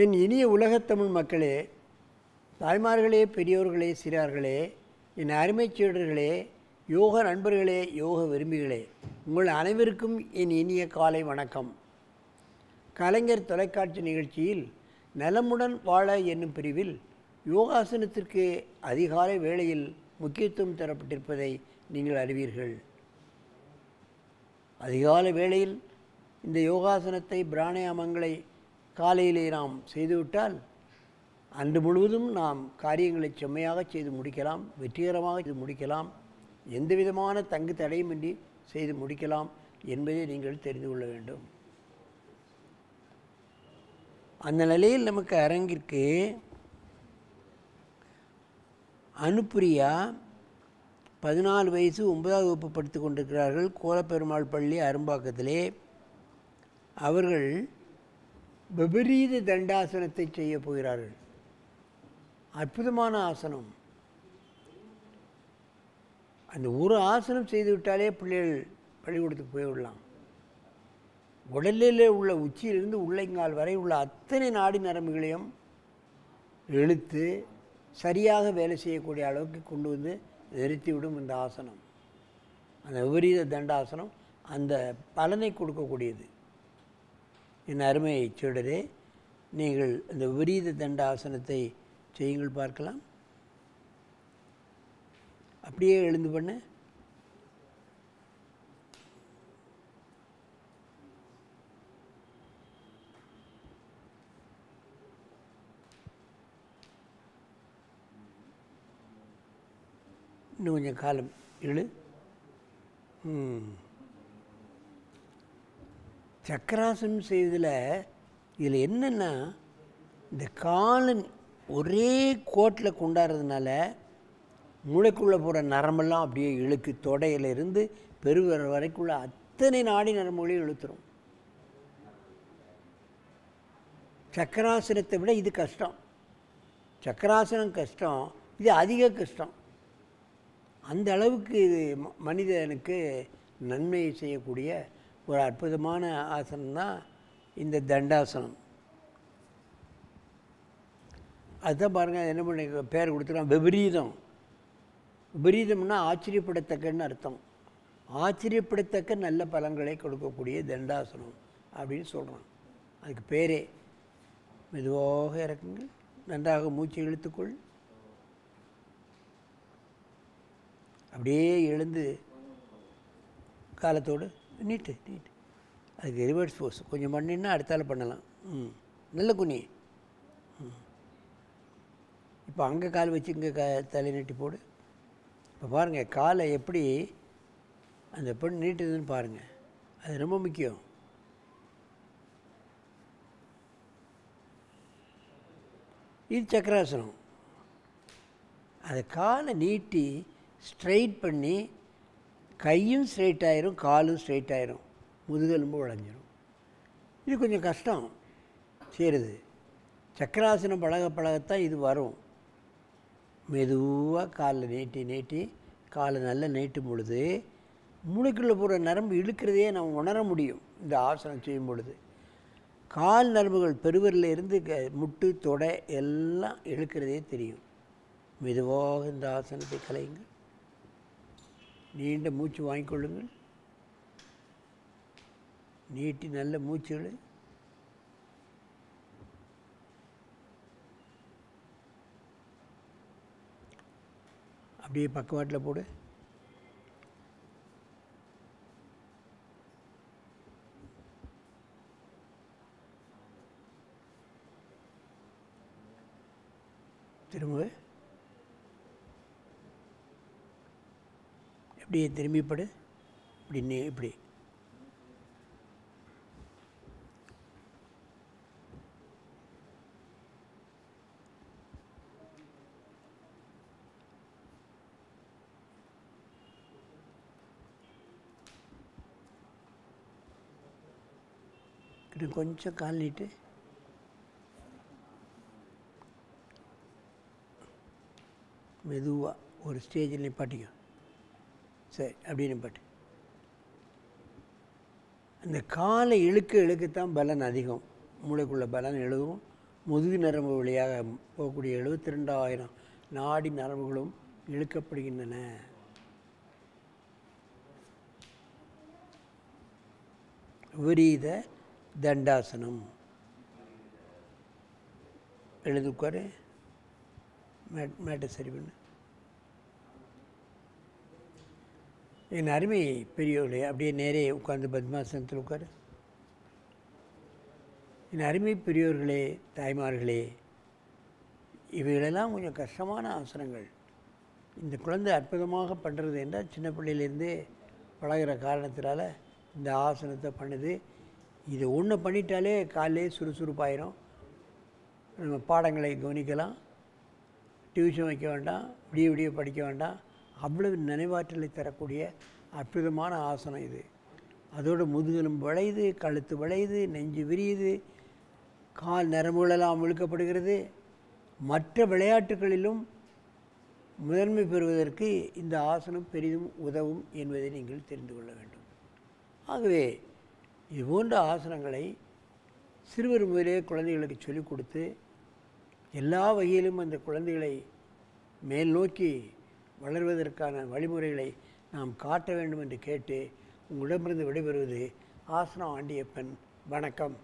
என் இனிய உலகத்தமிழ் மக்களே, தாய்மார்களே, பெரியோர்களே, சிறார்களே, என் அருமைச் சீடர்களே, யோக நண்பர்களே, யோக விரும்பிகளே, உங்கள் அனைவருக்கும் என் இனிய காலை வணக்கம். கலைஞர் தொலைக்காட்சி நிகழ்ச்சியில் நலமுடன் வாழ என்னும் பிரிவில் யோகாசனத்திற்கு அதிகாலை வேளையில் முக்கியத்துவம் தரப்பட்டிருப்பதை நீங்கள் அறிவீர்கள். அதிகாலை வேளையில் இந்த யோகாசனத்தை பிராணாயாமங்களை காலையிலே நாம் செய்துவிட்டால் அன்று முழுவதும் நாம் காரியங்களை செம்மையாக செய்து முடிக்கலாம், வெற்றிகரமாக செய்து முடிக்கலாம், எந்த விதமான தங்கு தடையுமின்றி செய்து முடிக்கலாம் என்பதை நீங்கள் தெரிந்து கொள்ள வேண்டும். அந்த நிலையில் நமக்கு அரங்கிற்கு அனுப்பிரியா 14 வயசு 9வது வகுப்பு படித்து கொண்டிருக்கிறார்கள். கோலப்பெருமாள் பள்ளி அரும்பாக்கத்திலே. அவர்கள் விபரீத தண்டாசனத்தை செய்ய போகிறார்கள். அற்புதமான ஆசனம். அந்த ஒரு ஆசனம் செய்துவிட்டாலே பிள்ளைகள் பள்ளிக்கூடத்துக்கு போய்விடலாம். உடலில் உள்ள உச்சியிலிருந்து உள்ளங்கால் வரை உள்ள அத்தனை நாடி நரம்புகளையும் இழுத்து சரியாக வேலை செய்யக்கூடிய அளவுக்கு கொண்டு வந்து நிறுத்திவிடும் இந்த ஆசனம். அந்த விபரீத தண்டாசனம் அந்த பலனை கொடுக்கக்கூடியது. என் அருமை சீடரே, நீங்கள் இந்த விபரீத தண்டாசனத்தை செய்யுங்கள் பார்க்கலாம். அப்படியே எழுந்து பண்ண. இன்னும் கொஞ்சம் காலம் இழு. சக்கராசனம் செய்வதில் இதில் என்னென்னா, இந்த காலன் ஒரே கோட்டில் கொண்டாடுறதுனால மூளைக்குள்ளே போகிற நரம்பெல்லாம் அப்படியே இழுக்கு. தொடையிலிருந்து பெருவிரல் வரைக்குள்ள அத்தனை நாடி நரம்புகளையும் இழுத்துரும். சக்கராசனத்தை விட இது கஷ்டம். சக்கராசனம் கஷ்டம், இது அதிக கஷ்டம். அந்த அளவுக்கு இது மனிதனுக்கு நன்மையை செய்யக்கூடிய ஒரு அற்புதமான ஆசனம் தான் இந்த தண்டாசனம். அதுதான் பாருங்கள், என்ன பண்ணி பேர் கொடுத்துருக்கான், விபரீதம். விபரீதம்னா ஆச்சரியப்படத்தக்கன்னு அர்த்தம். ஆச்சரியப்படத்தக்க நல்ல பலன்களை கொடுக்கக்கூடிய தண்டாசனம் அப்படின்னு சொல்கிறான். அதுக்கு பேரே. மெதுவாக இறக்குங்க. நன்றாக மூச்சை இழுத்துக்கொள். அப்படியே எழுந்து காலத்தோடு நீட்டு. அதுக்கு ரிவர்ஸ் ஃபோர்ஸ் கொஞ்சம் பண்ணினா அடுத்தால பண்ணலாம். நல்ல குனி. இப்போ அங்கே கால் வச்சு இங்கே தலை நீட்டி போடு. இப்போ பாருங்கள், காலை எப்படி அந்த பெண் நீட்டுதுன்னு பாருங்கள். அது ரொம்ப முக்கியம். இது சக்கராசனம். அதை காலை நீட்டி ஸ்ட்ரைட் பண்ணி கையும் ஸ்ட்ரைட் ஆயிரும், காலும் ஸ்ட்ரைட் ஆயிரும், முதுகெலும்பு உழைஞ்சிரும். இது கொஞ்சம் கஷ்டம் செய்கிறது. சக்கராசனம் பழகத்தான் இது வரும். மெதுவாக காலில் நீட்டி காலை நல்லா நீட்டும் பொழுது மூளைக்குள்ளே போகிற நரம்பு இழுக்கிறதையே நம்ம உணர முடியும். இந்த ஆசனம் செய்யும் பொழுது கால் நரம்புகள் பெருவரில் இருந்து முட்டு தொடை எல்லாம் இழுக்கிறதே தெரியும். மெதுவாக இந்த ஆசனத்தை கலையுங்கள். நீண்ட மூச்சு வாங்கிக்கொள்ளுங்கள். நீட்டி நல்ல மூச்சுகள். அப்படியே பக்கவாட்டில் போடு. திரும்ப அப்படியே திரும்பிப்படு. இப்படி கொஞ்சம் கால் நீட்டு. மெதுவாக ஒரு ஸ்டேஜில் நிப்பாட்டிக்கோ. சரி, அப்படி நிப்பாட்டு. அந்த காலை இழுக்கத்தான் பலன் அதிகம். மூளைக்குள்ள பலன் எழுதும். முதுகு நரம்பு வழியாக போகக்கூடிய 72,000 நாடி நரம்புகளும் இழுக்கப்படுகின்றன. விபரீத தண்டாசனம். எழுந்து உட்காரு, மேட்டை சரி பண்ணு. என் அருமை பெரியவர்களே, அப்படியே நேரே உட்கார்ந்து பத்மாசனத்தில் உட்காரு. என் அருமை பெரியோர்களே, தாய்மார்களே, இவைகளெல்லாம் கொஞ்சம் கஷ்டமான ஆசனங்கள். இந்த குழந்தை அற்புதமாக பண்ணுறது என்றால் சின்ன பிள்ளையிலேருந்தே பழகிற காரணத்தினால இந்த ஆசனத்தை பண்ணுது. இது ஒன்று பண்ணிட்டாலே காலையிலே சுறுசுறுப்பாயிரும். நம்ம பாடங்களை கவனிக்கலாம், டியூஷன் வைக்க வேண்டாம், விடிய விடிய படிக்க வேண்டாம். அவ்வளவு நினைவாற்றலை தரக்கூடிய அற்புதமான ஆசனம் இது. அதோடு முதுகெலும்பு வளையுது, கழுத்து வளையுது, நெஞ்சு விரியுது, கால் நரம்புகளெல்லாம் இழுக்கப்படுகிறது. மற்ற விளையாட்டுகளிலும் முதன்மை பெறுவதற்கு இந்த ஆசனம் பெரிதும் உதவும் என்பதை நீங்கள் தெரிந்து கொள்ள வேண்டும். ஆகவே இது போன்ற ஆசனங்களை சிறுவர் முதலே குழந்தைகளுக்கு சொல்லிக் கொடுத்து எல்லா வகையிலும் அந்த குழந்தைகளை மேல் நோக்கி வளர்வதற்கான வழிமுறைகளை நாம் காட்ட வேண்டும் என்று கேட்டு உங்களிடமிருந்து விடைபெறுவது ஆசனம் ஆண்டியப்பன். வணக்கம்.